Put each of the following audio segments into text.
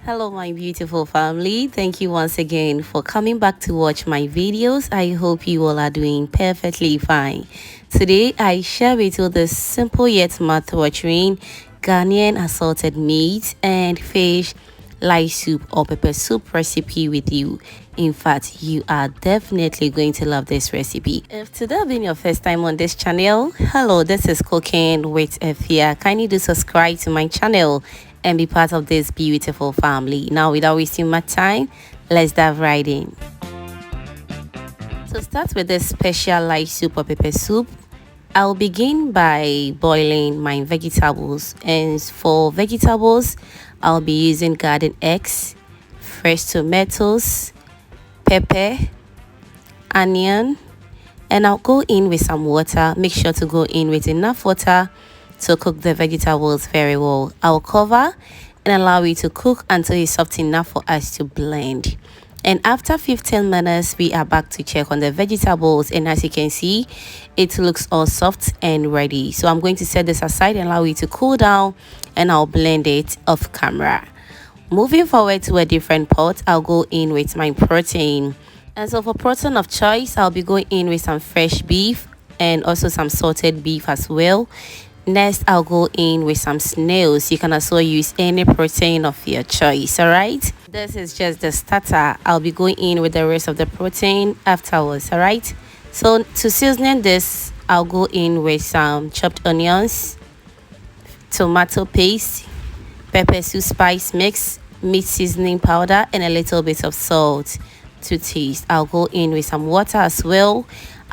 Hello my beautiful family, thank you once again for coming back to watch my videos. I hope you all are doing perfectly fine. Today I share with you the simple yet mouth-watering Ghanaian assorted meat and fish light soup or pepper soup recipe with you. In fact, you are definitely going to love this recipe. If today has been your first time on this channel, hello, this is Cooking with Efia. Kindly do subscribe to my channel and be part of this beautiful family. Now, without wasting my time, let's dive right in. To start with this special light soup or pepper soup, I'll begin by boiling my vegetables, and for vegetables I'll be using garden eggs, fresh tomatoes, pepper, onion, and I'll go in with some water. Make sure to go in with enough water to cook the vegetables very well. I'll cover and allow it to cook until it's soft enough for us to blend. And after 15 minutes, we are back to check on the vegetables, and as you can see, it looks all soft and ready. So I'm going to set this aside and allow it to cool down, and I'll blend it off camera. Moving forward to a different pot, I'll go in with my protein. And so for protein of choice, I'll be going in with some fresh beef and also some salted beef as well. Next, I'll go in with some snails. You can also use any protein of your choice, alright? This is just the starter. I'll be going in with the rest of the protein afterwards, alright? So to season this, I'll go in with some chopped onions, tomato paste, pepper soup spice mix, meat seasoning powder, and a little bit of salt to taste. I'll go in with some water as well.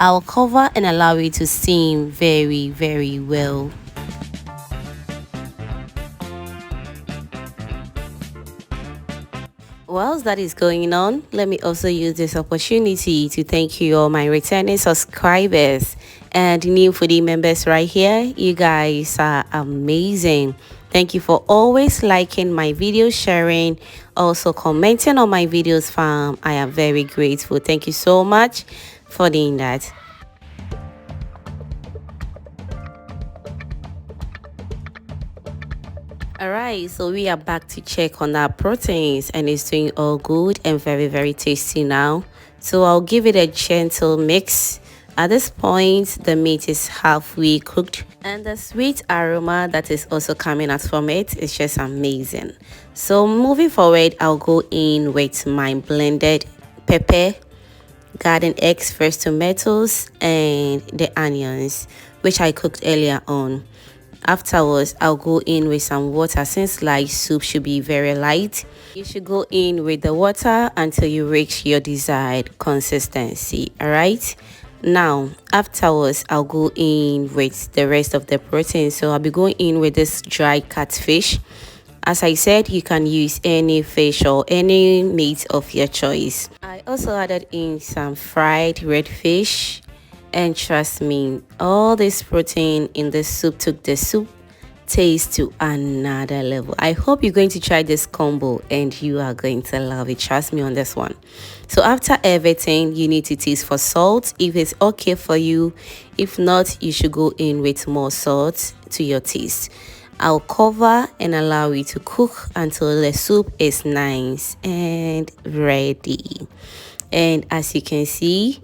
I'll cover and allow it to steam very well. Whilst that is going on, let me also use this opportunity to thank you all my returning subscribers and new foodie members right here. You guys are amazing. Thank you for always liking my videos, sharing, also commenting on my videos, fam. I am very grateful. Thank you so much for doing that. Alright, so we are back to check on our proteins, and it's doing all good and very tasty now. So I'll give it a gentle mix. At this point, the meat is halfway cooked, and the sweet aroma that is also coming out from it is just amazing. So moving forward, I'll go in with my blended pepper, garden eggs, fresh tomatoes, and the onions, which I cooked earlier on. Afterwards, I'll go in with some water. Since light soup should be very light, you should go in with the water until you reach your desired consistency. Alright, now afterwards, I'll go in with the rest of the protein. So I'll be going in with this dry catfish. As I said, you can use any fish or any meat of your choice. I also added in some fried red fish, and trust me, all this protein in the soup took the soup taste to another level. I hope you're going to try this combo and you are going to love it. Trust me on this one. So after everything, you need to taste for salt if it's okay for you. If not, you should go in with more salt to your taste. I'll cover and allow it to cook until the soup is nice and ready. And as you can see,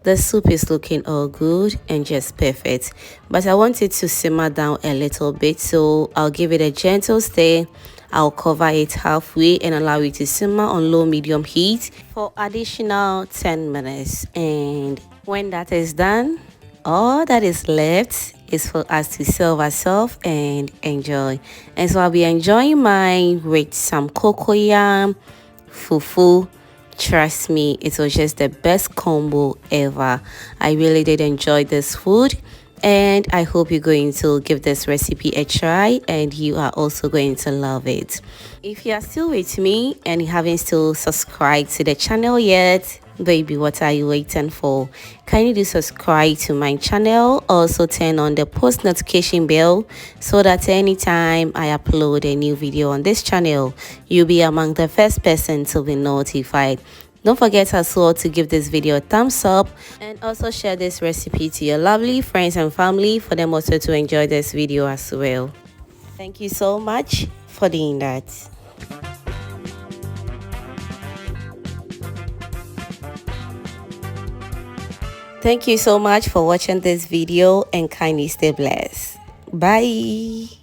the soup is looking all good and just perfect, but I want it to simmer down a little bit, so I'll give it a gentle stir. I'll cover it halfway and allow it to simmer on low medium heat for additional 10 minutes. And when that is done, all that is left is for us to serve ourselves and enjoy. And so I'll be enjoying mine with some cocoyam, fufu. Trust me, it was just the best combo ever. I really did enjoy this food, and I hope you're going to give this recipe a try and you are also going to love it. If you are still with me and you haven't still subscribed to the channel yet, baby, what are you waiting for? Kindly do subscribe to my channel. Also turn on the post notification bell so that anytime I upload a new video on this channel, you'll be among the first person to be notified. Don't forget as well to give this video a thumbs up and also share this recipe to your lovely friends and family for them also to enjoy this video as well. Thank you so much for doing that. Thank you so much for watching this video and kindly stay blessed. Bye.